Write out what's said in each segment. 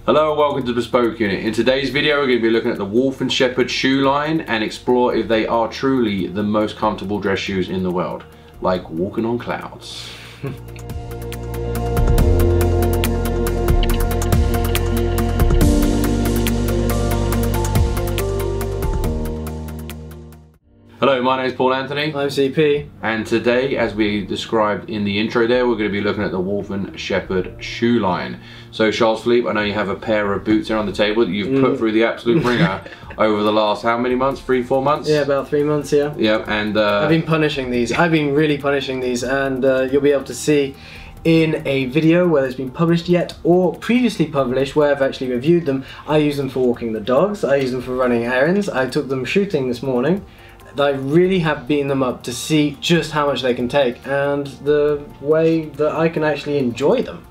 Hello and welcome to Bespoke Unit. In today's video we're going to be looking at the Wolf & Shepherd shoe line and explore if they are truly the most comfortable dress shoes in the world. Like walking on clouds. Hello, my name is Paul Anthony. I'm CP. And today, as we described in the intro there, we're going to be looking at the Wolf & Shepherd shoe line. So Charles-Philippe, I know you have a pair of boots here on the table that you've put through the absolute ringer over the last, how many months? 3-4 months? Yeah, about 3 months, yeah. Yeah, and I've been punishing these. I've been really punishing these, and you'll be able to see in a video whether it's been published yet or previously published where I've actually reviewed them. I use them for walking the dogs, I use them for running errands, I took them shooting this morning. I really have beaten them up to see just how much they can take and the way that I can actually enjoy them.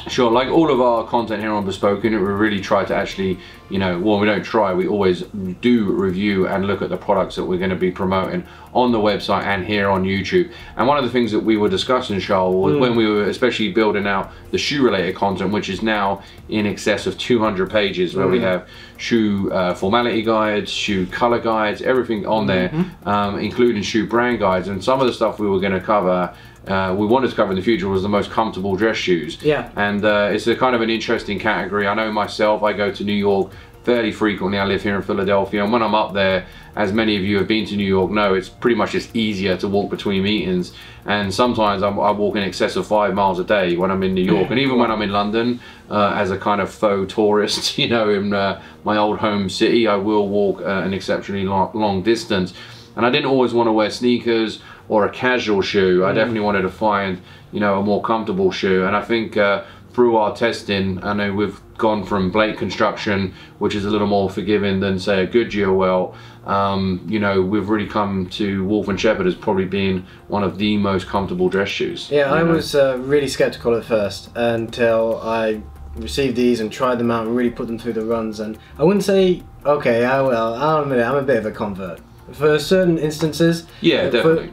Sure, like all of our content here on Bespoke Unit, we really try to actually, you know, well, we don't try, we always do review and look at the products that we're going to be promoting on the website and here on YouTube. And one of the things that we were discussing, Charles, was when we were especially building out the shoe related content, which is now in excess of 200 pages, where we have shoe formality guides, shoe color guides, everything on there, including shoe brand guides. And some of the stuff we were going to cover, we wanted to cover in the future, was the most comfortable dress shoes. Yeah. And it's a kind of an interesting category. I know myself, I go to New York fairly frequently. I live here in Philadelphia, and when I'm up there, as many of you have been to New York know, it's pretty much just easier to walk between meetings. And sometimes I walk in excess of 5 miles a day when I'm in New York, and even when I'm in London as a kind of faux tourist, you know, in my old home city, I will walk an exceptionally long distance. And I didn't always want to wear sneakers or a casual shoe. I definitely wanted to find, you know, a more comfortable shoe. And I think through our testing, I know we've gone from Blake construction, which is a little more forgiving than say a Goodyear well. You know, we've really come to Wolf & Shepherd as probably being one of the most comfortable dress shoes. Yeah, I was really skeptical at first until I received these and tried them out and really put them through the runs. And I wouldn't say, okay, I'll admit it, I'm a bit of a convert. For certain instances, yeah, definitely.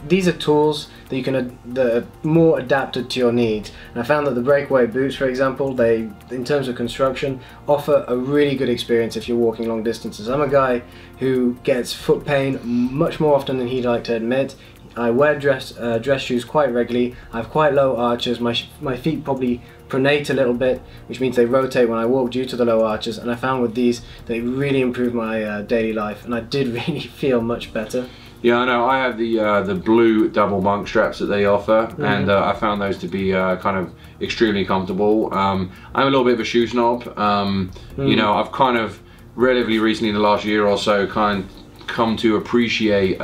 These are tools that you can that are more adapted to your needs. And I found that the Breakaway boots, for example, they, in terms of construction, offer a really good experience if you're walking long distances. I'm a guy who gets foot pain much more often than he'd like to admit. I wear dress shoes quite regularly. I have quite low arches. My feet probably pronate a little bit, which means they rotate when I walk due to the low arches. And I found with these, they really improved my daily life, and I did really feel much better. Yeah, I know. I have the blue double monk straps that they offer, and I found those to be kind of extremely comfortable. I'm a little bit of a shoe snob. You know, I've kind of relatively recently, in the last year or so, come to appreciate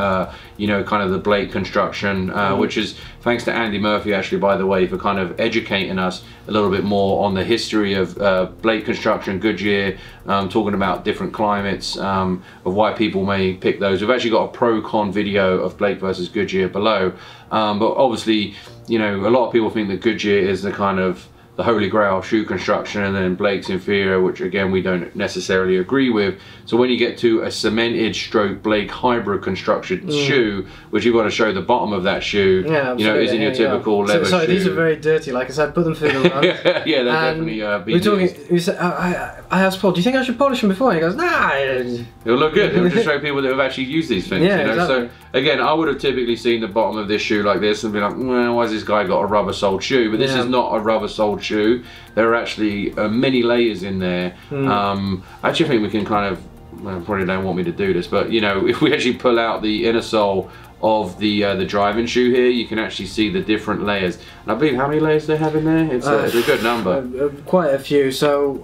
you know, kind of the Blake construction, which is thanks to Andy Murphy, actually, by the way, for kind of educating us a little bit more on the history of Blake construction, Goodyear, talking about different climates, of why people may pick those. We've actually got a pro-con video of Blake versus Goodyear below, but obviously, you know, a lot of people think that Goodyear is the kind of the holy grail of shoe construction, and then Blake's inferior, which again we don't necessarily agree with. So when you get to a cemented stroke Blake hybrid construction shoe, which you've got to show the bottom of that shoe, you know, isn't your typical leather sorry, shoe. These are very dirty. Like I said, I put them through the run. Yeah, they're definitely I asked Paul, do you think I should polish them before? And he goes, nah. It'll look good. It'll just show people that have actually used these things. Yeah, you know? exactly. So again, I would have typically seen the bottom of this shoe like this and be like, well, why has this guy got a rubber soled shoe? But this is not a rubber soled shoe. There are actually many layers in there. I actually think we can kind of, well, probably don't want me to do this, but you know, if we actually pull out the inner sole of the driving shoe here, you can actually see the different layers. And I believe how many layers they have in there? It's a good number. Quite a few. So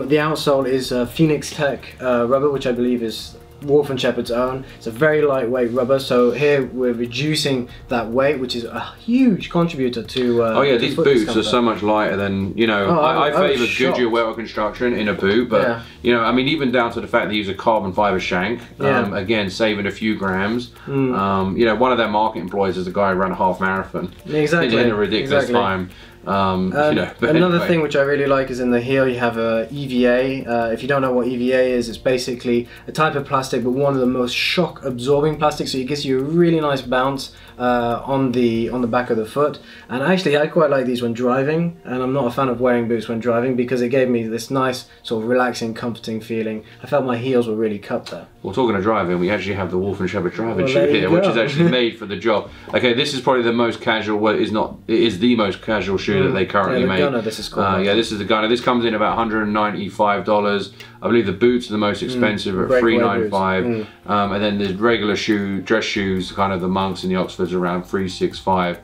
the outsole is Phoenix Tech rubber, which I believe is Wolf & Shepherd's own. It's a very lightweight rubber, so here we're reducing that weight, which is a huge contributor to oh yeah, these boots are so much lighter than, you know, I favour Goodyear welter construction in a boot, but you know, I mean, even down to the fact they use a carbon fibre shank, again saving a few grams. You know, one of their market employees is a guy who ran a half marathon in a ridiculous time. Another thing which I really like is in the heel you have a EVA. If you don't know what EVA is, it's basically a type of plastic, but one of the most shock absorbing plastics, so it gives you a really nice bounce on the back of the foot. And actually I quite like these when driving, and I'm not a fan of wearing boots when driving because it gave me this nice sort of relaxing, comforting feeling. I felt my heels were really cupped there. Well, talking of driving, we actually have the Wolf & Shepherd driving shoe here, which is actually made for the job. Okay, this is probably the most casual, well, it is the most casual shoe that they currently make. Gunner, this is called. Yeah, this is the Gunner. This comes in about $195. I believe the boots are the most expensive at $395. And then there's regular dress shoes, kind of the Monks and the Oxfords, around $365.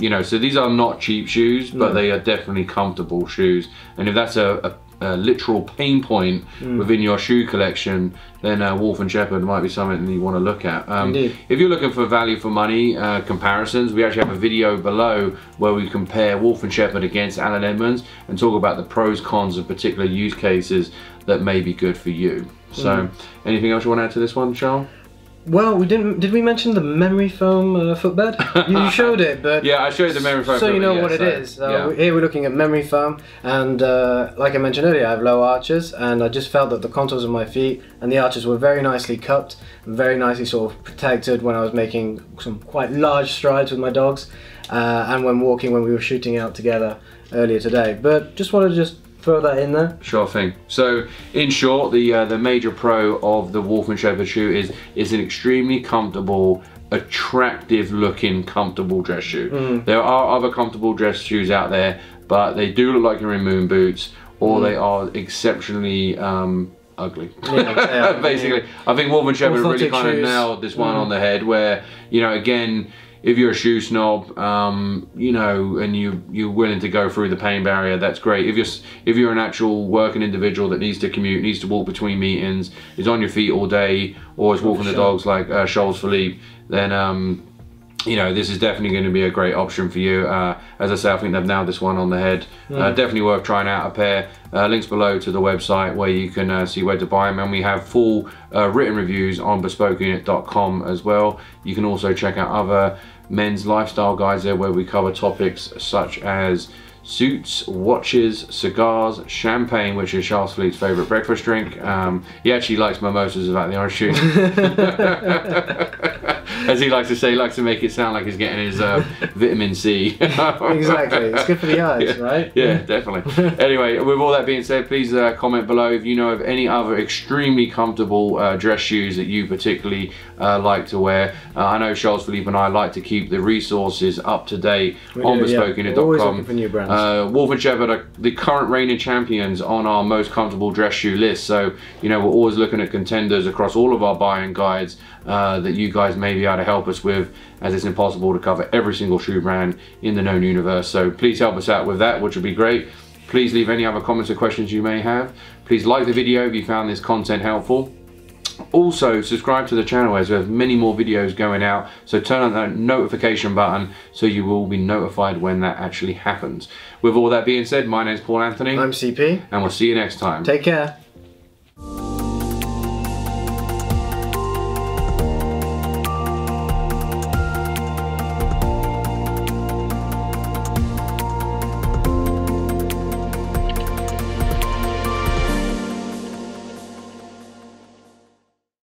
You know, so these are not cheap shoes, but they are definitely comfortable shoes. And if that's a literal pain point within your shoe collection, then Wolf & Shepherd might be something that you want to look at. If you're looking for value for money comparisons, we actually have a video below where we compare Wolf & Shepherd against Allen Edmonds and talk about the pros, cons of particular use cases that may be good for you. So anything else you want to add to this one, Charles? Well, we didn't. Did we mention the memory foam footbed? You showed it, but yeah, I showed the memory foam. So you know what it is. Here we're looking at memory foam, and like I mentioned earlier, I have low arches, and I just felt that the contours of my feet and the arches were very nicely cupped, and very nicely sort of protected when I was making some quite large strides with my dogs, and when walking, when we were shooting out together earlier today. But just wanted to throw that in there. Sure thing. So in short, the major pro of the Wolf & Shepherd shoe is an extremely comfortable, attractive looking, comfortable dress shoe. There are other comfortable dress shoes out there, but they do look like you're in moon boots, or they are exceptionally ugly. Yeah, basically. I think Wolf & Shepherd really kind of nailed this one on the head, where, you know, again, if you're a shoe snob, you know, and you're willing to go through the pain barrier, that's great. If you're an actual working individual that needs to commute, needs to walk between meetings, is on your feet all day, or is walking the dogs like Charles-Philippe, then you know, this is definitely going to be a great option for you. As I say, I think they've nailed this one on the head. Definitely worth trying out a pair. Links below to the website where you can see where to buy them, and we have full written reviews on bespokeunit.com as well. You can also check out other men's lifestyle guides there where we cover topics such as suits, watches, cigars, champagne, which is Charles-Philippe's favourite breakfast drink. He actually likes mimosas without the orange juice. As he likes to say, he likes to make it sound like he's getting his vitamin C. Exactly, it's good for the eyes, right? Yeah, definitely. Anyway, with all that being said, please comment below if you know of any other extremely comfortable dress shoes that you particularly like to wear. I know Charles-Philippe and I like to keep the resources up to date on bespokeunit.com. Always looking for new brands. Wolf & Shepherd are the current reigning champions on our most comfortable dress shoe list, so you know, we're always looking at contenders across all of our buying guides that you guys may be able to help us with, as it's impossible to cover every single shoe brand in the known universe. So please help us out with that, which would be great. Please leave any other comments or questions you may have. Please like the video if you found this content helpful. Also subscribe to the channel, as we have many more videos going out, so turn on that notification button so you will be notified when that actually happens. With all that being said, my name is Paul Anthony. I'm CP. And we'll see you next time. Take care.